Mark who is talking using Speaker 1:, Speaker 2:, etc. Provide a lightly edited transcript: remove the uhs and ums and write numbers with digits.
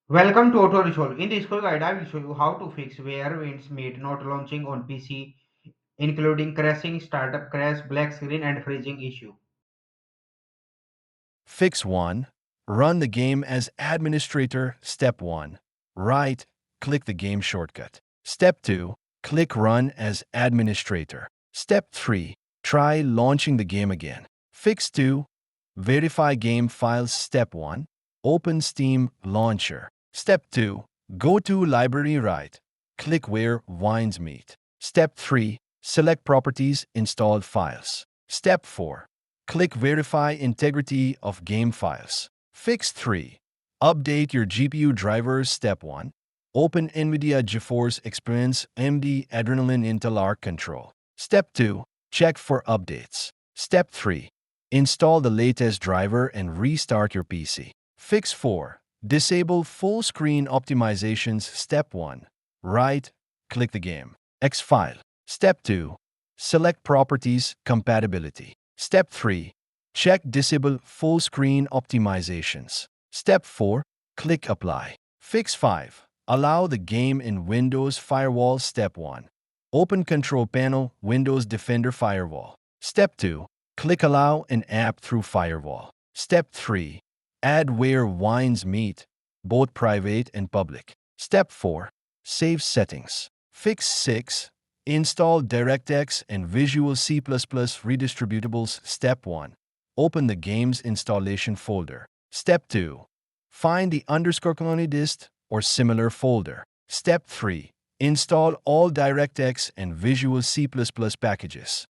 Speaker 1: Welcome to Auto Resolve. In this quick guide, I will show you how to fix where winds meet not launching on PC, including crashing, startup crash, black screen, and freezing issue.
Speaker 2: Fix 1. Run the game as administrator. Step 1. Right, click the game shortcut. Step 2. Click Run as administrator. Step 3. Try launching the game again. Fix 2. Verify game files. Step 1. Open Steam Launcher. Step 2. Go to Library. Right, click where wines meet. Step 3. Select Properties. Install files. Step 4. Click Verify integrity of game files. Fix 3. Update your GPU drivers. Step 1. Open NVIDIA GeForce Experience AMD Adrenalin Intel Arc Control. Step 2. Check for updates. Step 3. Install the latest driver and restart your PC. Fix 4. Disable full screen optimizations. Step 1. Right, click the game. X file. Step 2. Select Properties Compatibility. Step 3. Check Disable Full Screen Optimizations. Step 4. Click Apply. Fix 5. Allow the game in Windows Firewall. Step 1. Open Control Panel, Windows Defender Firewall. Step 2. Click Allow an app through Firewall. Step 3. Add where wines meet, both private and public. Step 4. Save settings. Fix 6. Install DirectX and Visual C++ redistributables. Step 1. Open the game's installation folder. Step 2. Find the _ dist or similar folder. Step 3. Install all DirectX and Visual C++ packages.